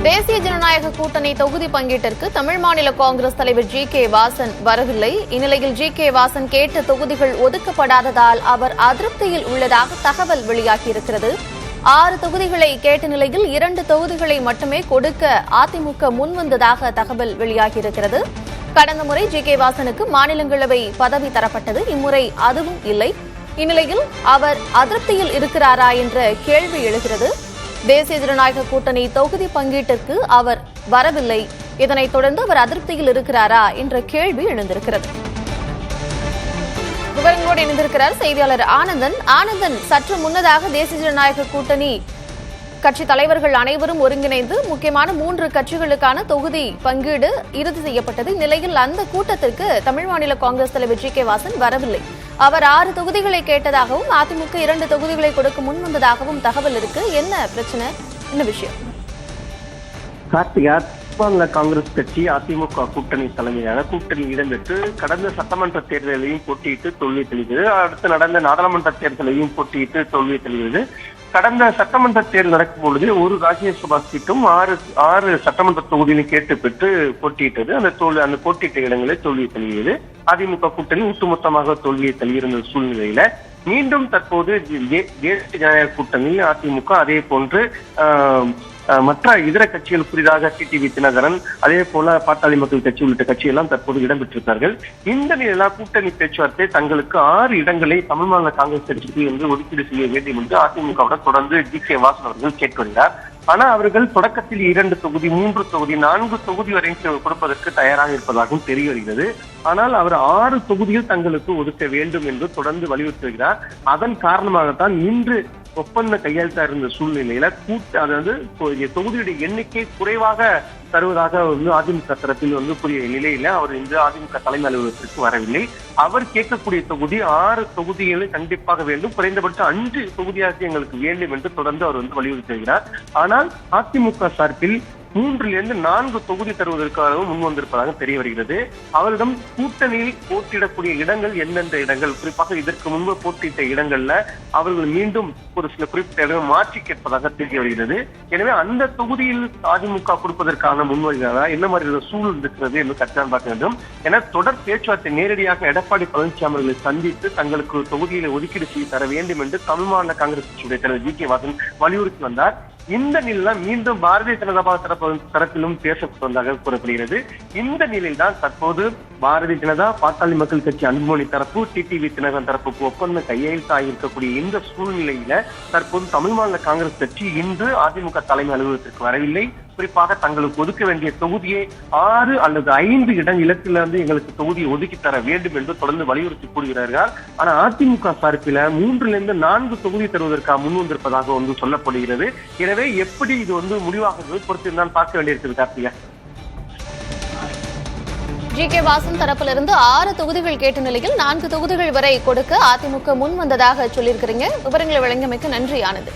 தேசிய ஜனநாயக கூட்டணி தொகுதி பங்கீட்டிற்கு தமிழ் மாநில காங்கிரஸ் தலைவர் ஜி.கே. வாசன் வரவில்லை. இந்நிலையில் ஜி.கே. வாசன் கேட்ட தொகுதிகள் ஒதுக்கப்படாததால் அவர் அதிருப்தியில் உள்ளதாக தகவல் வெளியாகியிருக்கிறது. 6 தொகுதிகளை கேட்ட நிலையில் 2 தொகுதிகளை மட்டுமே கொடுக்க அதிமுக முன்வந்ததாக தகவல் வெளியாகியிருக்கிறது. கடந்த முறை ஜி.கே. வாசனுக்கு மாநிலங்களவை பதவி தரப்பட்டது. இம்முறை அதுவும் இல்லை. இந்நிலையில் அவர் அதிருப்தியில் இருக்கிறாரா என்ற கேள்வி எழுகிறது. தேசிய ஜனநாயக கூட்டணி தொகுதி பங்கீட்டிற்கு அவர் வரவில்லை. இதனைத் தொடர்ந்து அவர் அதிருப்தியில் இருக்கிறாரா என்ற கேள்வி எழுந்திருக்கிறது. விவரங்களோடு இணைந்திருக்கிறார் செய்தியாளர் ஆனந்தன். ஆனந்தன், சற்று முன்னதாக தேசிய ஜனநாயக கூட்டணி கட்சி தலைவர்கள் அனைவரும் ஒருங்கிணைந்து முக்கியமான 3 கட்சிகளுக்கான தொகுதி பங்கீடு இறுதி செய்யப்பட்டது. இந்நிலையில் அந்த கூட்டத்திற்கு தமிழ் மாநில காங்கிரஸ் தலைவர் ஜி.கே. வாசன் வரவில்லை. அவர் 6 தொகுதிகளை கேட்டதாகவும் அதிமுக 2 தொகுதிகளை கொடுக்க முன்வந்ததாகவும் தகவல் இருக்கு. என்ன பிரச்சனை, என்ன விஷயம்? கார்த்திகா, மாநில காங்கிரஸ் கட்சி அதிமுக கூட்டணி தலைமையாக கூட்டணியில் இடம்பெற்று கடந்த சட்டமன்ற தேர்தலையும் போட்டியிட்டு தோல்வி தெளிந்தது. அடுத்து நடந்த நாடாளுமன்ற தேர்தலையும் போட்டியிட்டு தோல்வி தெளிந்தது. கடந்த சட்டமன்ற தேர்தல் நடக்கும் பொழுது ஒரு ராஜ்யசபா சீட்டும் 6 சட்டமன்ற தொகுதியிலும் கேட்டு பெற்று போட்டியிட்டது. அந்த போட்டியிட்ட இடங்களில் தோல்வியை தழுவியது. அதிமுக கூட்டணி ஒட்டுமொத்தமாக தோல்வியை தழுவியிருந்த சூழ்நிலையில மீண்டும் தற்போது தேசிய ஜனநாயக கூட்டணியில் அதிமுக அதே போன்று மற்ற இதர கட்சிகள் புதிதாக டிடிவி தினகரன், அதே போல பாட்டாளி மக்கள் கட்சி உள்ளிட்ட கட்சியெல்லாம் தற்போது இடம்பெற்றிருக்கிறார்கள். இந்த நிலையில கூட்டணி பேச்சுவார்த்தை தங்களுக்கு 6 இடங்களை தமிழ் மாநில காங்கிரஸ் கட்சிக்கு என்று ஒதுக்கீடு செய்ய வேண்டும் என்று அதிமுகவுடன் தொடர்ந்து ஜி.கே. வாசன் அவர்கள் கேட்டு வருகிறார். ஆனா அவர்கள் தொடக்கத்தில் 2 தொகுதி, 3 தொகுதி, 4 தொகுதி வரை கொடுப்பதற்கு தயாராக இருப்பதாகவும் தெரிய வருகிறது. ஆனால் அவர் 6 தொகுதியில் தங்களுக்கு ஒதுக்க வேண்டும் என்று தொடர்ந்து வலியுறுத்தி வருகிறார். அதன் காரணமாகத்தான் இன்று ஒப்பந்த கையெழுத்தா இருந்த சூழ்நிலையில அதாவது தொகுதியுடைய எண்ணிக்கை குறைவாக தருவதாக அதிமுக தரப்பில் கூறிய நிலையில அவர் இன்று அதிமுக தலைமை அலுவலகத்திற்கு வரவில்லை. அவர் கேட்கக்கூடிய தொகுதி 6 தொகுதிகளை கண்டிப்பாக வேண்டும், குறைந்தபட்சம் 5 தொகுதியாக எங்களுக்கு வேண்டும் என்று தொடர்ந்து அவர் வலியுறுத்தி வருகிறார். ஆனால் அதிமுக சார்பில் 3 - 4 தொகுதி தருவதற்காக முன் வந்திருப்பதாக தெரிய வருகிறது. அவரிடம் கூட்டணியில் போட்டியிடக்கூடிய இடங்கள் எந்தெந்த இடங்கள், குறிப்பாக இதற்கு முன்பு போட்டியிட்ட இடங்கள்ல அவர்கள் மீண்டும் ஒரு சில குறிப்பிட்ட இடங்கள் மாற்றி கேட்பதாக தெரிய வருகிறது. எனவே அந்த தொகுதியில் அதிமுக கொடுப்பதற்கான முன்வருகிறதா, என்ன மாதிரி சூழல் இருக்கிறது என்று கட்டாயம் பார்க்க வேண்டும். என தொடர் பேச்சுவார்த்தை நேரடியாக எடப்பாடி பழனிசாமி அவர்களை சந்தித்து தங்களுக்கு தொகுதியில ஒதுக்கீடு செய்து தர வேண்டும் என்று தமிழ் மாநில காங்கிரஸ் கட்சியுடைய தலைவர் ஜி.கே. வாசன் வலியுறுத்தி வந்தார். இந்த நிலையில மீண்டும் பாரதிய ஜனதா தரப்பிலும் பேசப்பட்டதாக கூறப்படுகிறது. இந்த நிலையில் தான் தற்போது பாரதிய ஜனதா, பாட்டாளி மக்கள் கட்சி அன்புமணி தரப்பு, டிடிவி தினகரன் தரப்புக்கு ஒப்பந்த கையெழுத்தாக இருக்கக்கூடிய இந்த சூழ்நிலையில தற்போது தமிழ் மாநில காங்கிரஸ் கட்சி இன்று அதிமுக தலைமை அலுவலகத்திற்கு வரவில்லை. குறிப்பாக தங்களுக்கு ஒதுக்க வேண்டிய தொகுதியை 6 அல்லது 5 இடத்திலிருந்து எங்களுக்கு தொகுதியை ஒதுக்கி தர வேண்டும் என்று தொடர்ந்து வலியுறுத்தி கூறுகிறார்கள். ஆனா அதிமுக சார்பில 3 - 4 தொகுதி தருவதற்காக முன் வந்திருப்பதாக சொல்லப்படுகிறது. எனவே எப்படி இது முடிவாக பொறுத்திருந்தான் பார்க்க வேண்டியிருக்கிறது. கார்த்திகா, ஜி.கே. வாசன் தரப்பிலிருந்து 6 தொகுதிகள் கேட்ட நிலையில் 4 தொகுதிகள் வரை கொடுக்க அதிமுக முன் வந்ததாக சொல்லியிருக்கிறீங்க. விவரங்களை வழங்கியமைக்கு நன்றி ஆனந்த்.